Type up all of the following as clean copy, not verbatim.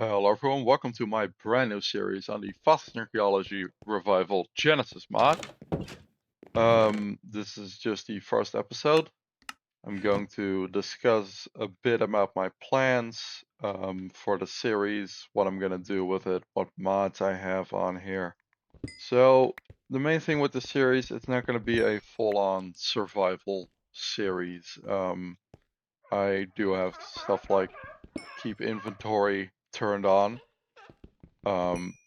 Hello everyone, welcome to my brand new series on the Archaeology Revival Genesis mod. This is just the first episode. I'm going to discuss a bit about my plans for the series, what I'm going to do with it, what mods I have on here. So, the main thing with the series, it's not going to be a full-on survival series. I do have stuff like keep inventory turned on.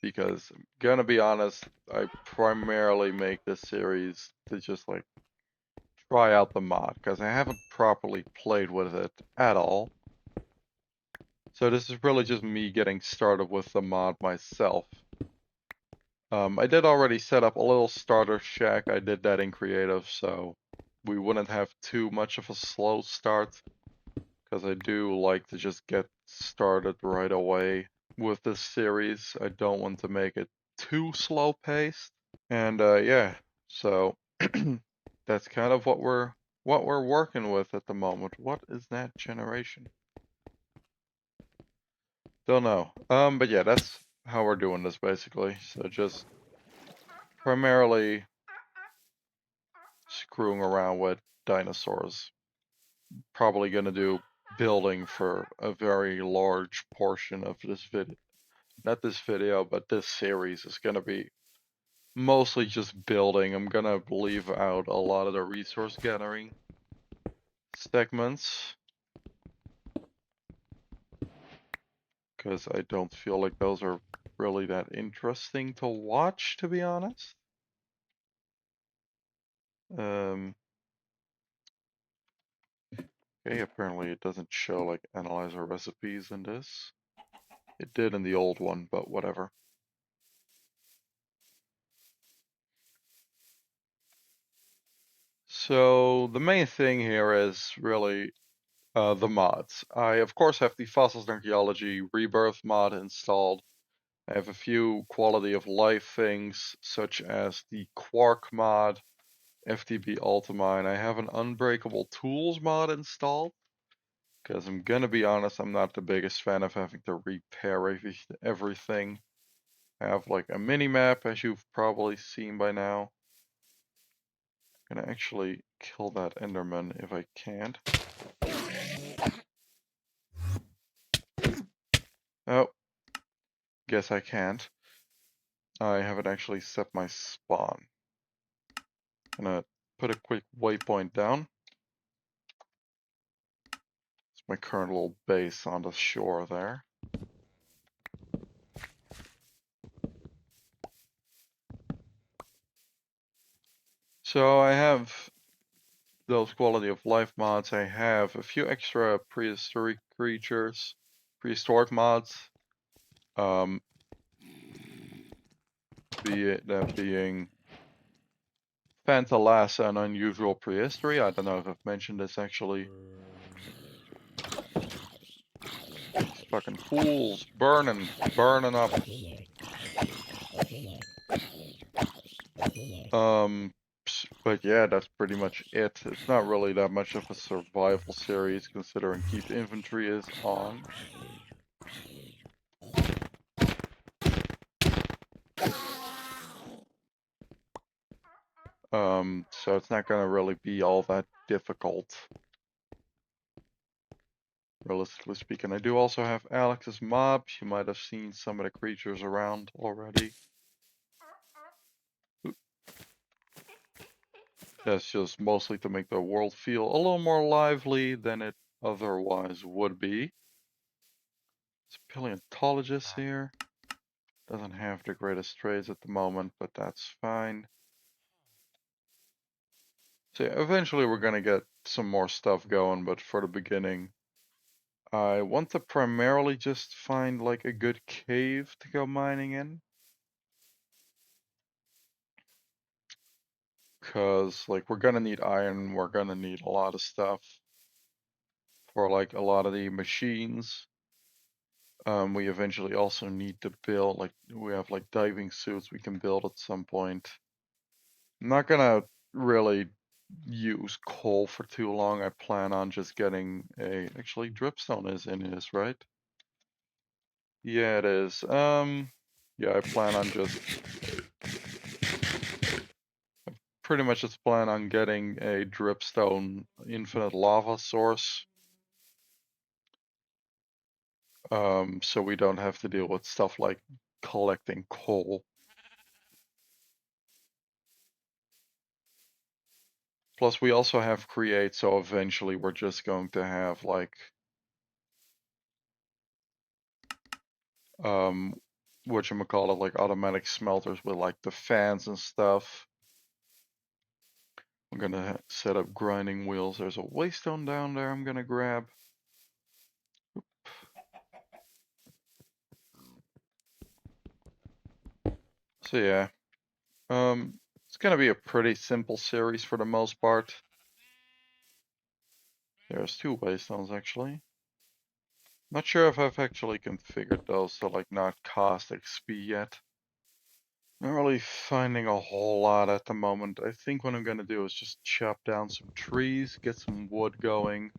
Because I'm gonna be honest, I primarily make this series to just like try out the mod because I haven't properly played with it at all. So this is really just me getting started with the mod myself. I did already set up a little starter shack. I did that in creative, so we wouldn't have too much of a slow start because I do like to just get started right away with this series. I don't want to make it too slow paced. And yeah, so that's kind of what we're working with at the moment. What is that generation? Don't know. But yeah, that's how we're doing this basically. So just primarily screwing around with dinosaurs. Probably gonna do building for a very large portion of this video. Not this video, but this series is gonna be mostly just building. I'm gonna leave out a lot of the resource gathering segments because I don't feel like those are really that interesting to watch, to be honest. Um, okay, apparently it doesn't show like analyzer recipes in this. It did in the old one, but whatever. So the main thing here is really the mods. I of course have the Fossils and Archaeology Rebirth mod installed. I have a few quality of life things, such as the Quark mod, FTB Ultimine. I have an Unbreakable Tools mod installed, because I'm gonna be honest, I'm not the biggest fan of having to repair everything. I have like a mini map, as you've probably seen by now. I'm gonna actually kill that Enderman if I can't. Oh, guess I can't. I haven't actually set my spawn. Gonna put a quick waypoint down. It's my current little base on the shore there. So I have those quality of life mods. I have a few extra prehistoric creatures, prehistoric mods. Be it that being Panthalassa and Unusual Prehistory. I don't know if I've mentioned this actually. These fucking fools burning up. But yeah, that's pretty much it. It's not really that much of a survival series considering keep inventory is on. So it's not gonna really be all that difficult. Realistically speaking, I do also have Alex's mobs. You might have seen some of the creatures around already. That's just mostly to make the world feel a little more lively than it otherwise would be. This paleontologist here doesn't have the greatest trades at the moment, but that's fine. So yeah, eventually we're gonna get some more stuff going, but for the beginning, I want to primarily just find like a good cave to go mining in. Cause like we're gonna need iron, we're gonna need a lot of stuff for like a lot of the machines. We eventually also need to build like we have like diving suits we can build at some point. I'm not gonna really use coal for too long. I plan on just getting a actually dripstone is in this, right? Yeah, it is. Yeah, I plan on just pretty much just plan on getting a dripstone infinite lava source. So we don't have to deal with stuff like collecting coal. Plus, we also have create, so eventually we're just going to have like whatchamacallit, like automatic smelters with like the fans and stuff. I'm gonna set up grinding wheels. There's a waystone down there I'm gonna grab. So yeah, it's gonna be a pretty simple series for the most part. There's 2 waystones actually. Not sure if I've actually configured those to like not cost XP yet. Not really finding a whole lot at the moment. I think what I'm gonna do is just chop down some trees, get some wood going.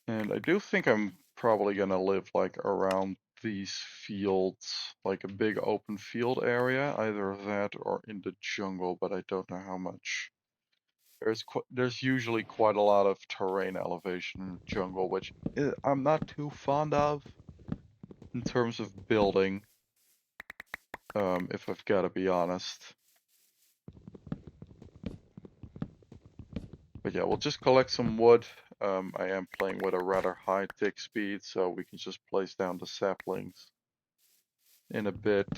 And I do think I'm probably gonna live like around these fields, like a big open field area, either that or in the jungle, but I don't know how much. There's usually quite a lot of terrain elevation in the jungle, which I'm not too fond of in terms of building, if I've got to be honest. But yeah, we'll just collect some wood. I am playing with a rather high tick speed, so we can just place down the saplings in a bit.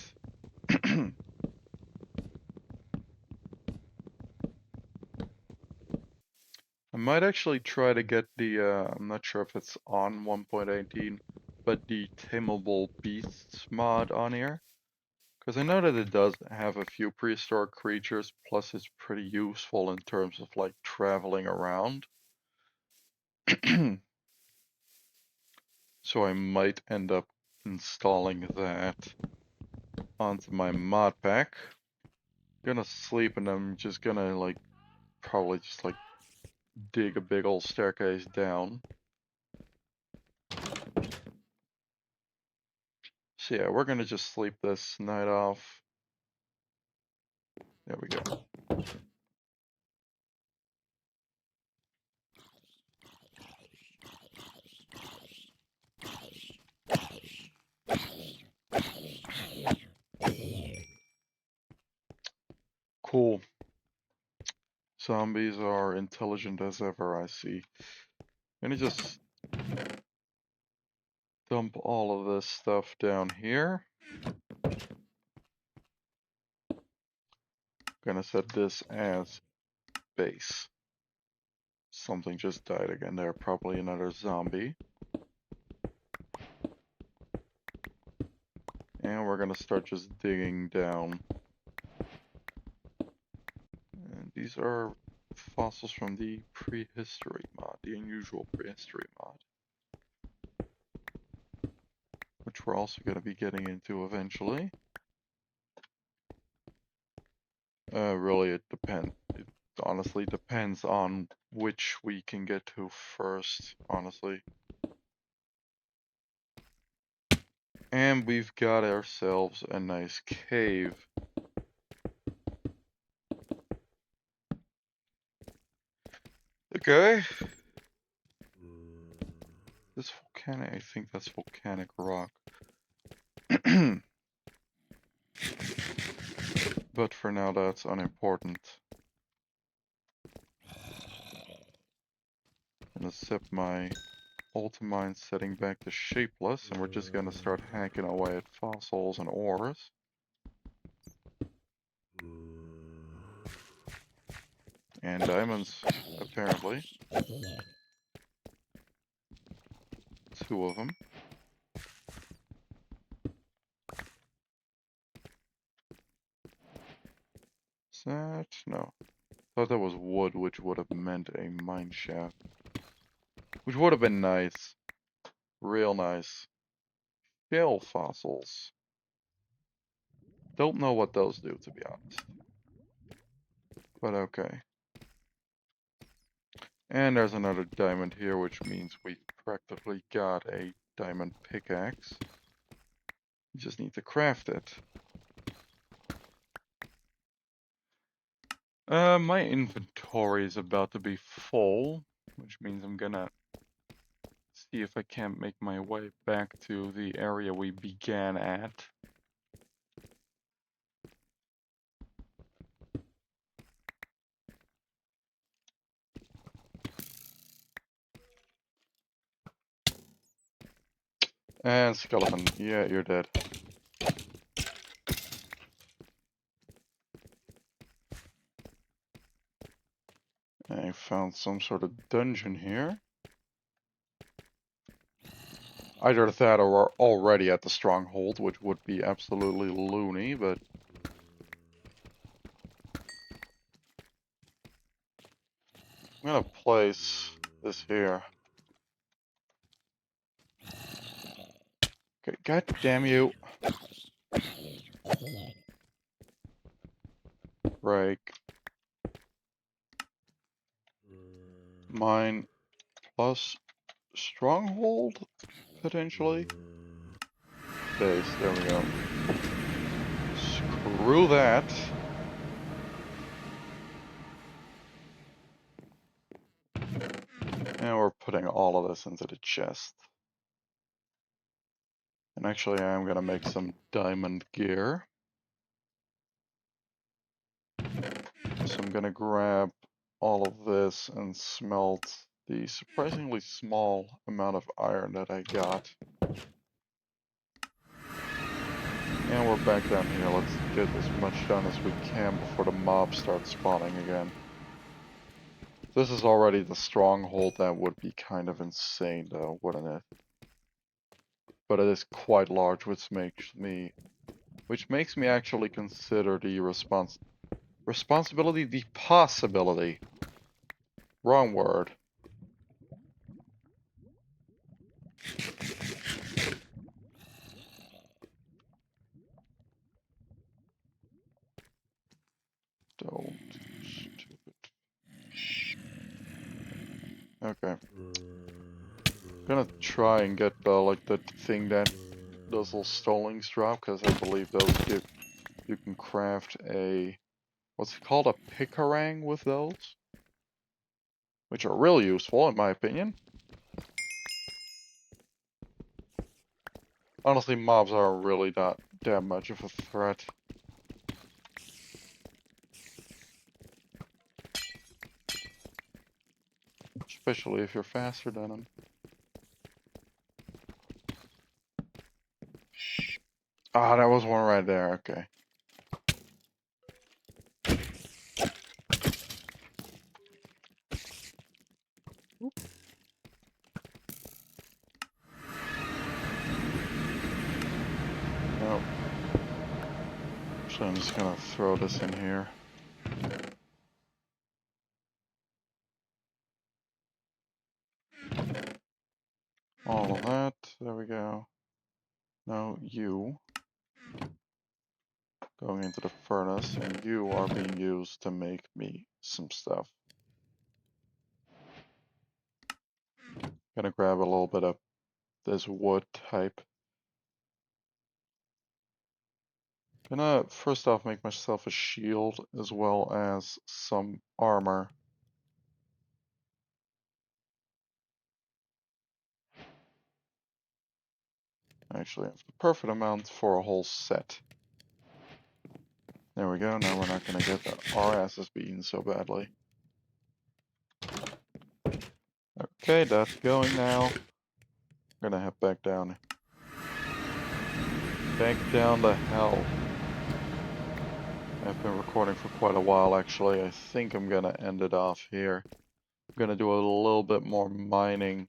I might actually try to get the, I'm not sure if it's on 1.18, but the Tameable Beasts mod on here. Because I know that it does have a few prehistoric creatures, plus it's pretty useful in terms of like traveling around. So I might end up installing that onto my mod pack. Gonna sleep and I'm just gonna like probably just like dig a big old staircase down. So yeah, we're gonna just sleep this night off. There we go. Cool. Zombies are intelligent as ever, I see. I'm gonna just dump all of this stuff down here. Gonna set this as base. Something just died again there, probably another zombie. And we're gonna start just digging down. And these are fossils from the Prehistory mod, the unusual Prehistory mod. Which we're also gonna be getting into eventually. Really, it depends. It honestly depends on which we can get to first, honestly. And we've got ourselves a nice cave. Okay. This volcanic, I think that's volcanic rock. But for now, that's unimportant. I'm gonna set my ultimine setting back to shapeless, and we're just gonna start hacking away at fossils and ores. And diamonds, apparently. 2 of them. Is that? No. Thought that was wood, which would have meant a mine shaft. Which would have been nice. Real nice. Shale fossils. Don't know what those do, to be honest. But okay. And there's another diamond here, which means we practically got a diamond pickaxe. You just need to craft it. My inventory is about to be full, which means I'm gonna see if I can't make my way back to the area we began at. And skeleton, yeah, you're dead. I found some sort of dungeon here. Either that or we're already at the stronghold, which would be absolutely loony, but... I'm gonna place this here. Okay, god damn you. Break. Mine plus stronghold, potentially. Base, there we go. Screw that. And we're putting all of this into the chest. And actually, I'm gonna make some diamond gear. So I'm gonna grab all of this and smelt the surprisingly small amount of iron that I got. And we're back down here. Let's get as much done as we can before the mobs start spawning again. This is already the stronghold. That would be kind of insane though, wouldn't it? But it is quite large, which makes me actually consider the responsibility, the possibility. Wrong word. Don't. Stupid. Okay. I'm gonna try and get like the thing that those little stolings drop, because I believe those you can craft a, what's it called, a picarang with those, which are real useful in my opinion. Honestly, mobs are really not that much of a threat. Especially if you're faster than them. Ah, that was one right there, okay. Nope. So I'm just gonna throw this in here. All of that, there we go. Now you going into the furnace, and you are being used to make me some stuff. Gonna grab a little bit of this wood type. Gonna first off make myself a shield as well as some armor. Actually, I have the perfect amount for a whole set. There we go, now we're not gonna get our asses beaten so badly. Okay, that's going now. I'm gonna head back down. Back down to hell. I've been recording for quite a while actually. I think I'm gonna end it off here. I'm gonna do a little bit more mining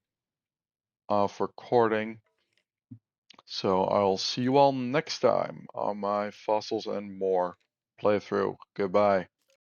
off recording. So I'll see you all next time on my Fossils and More playthrough. Goodbye.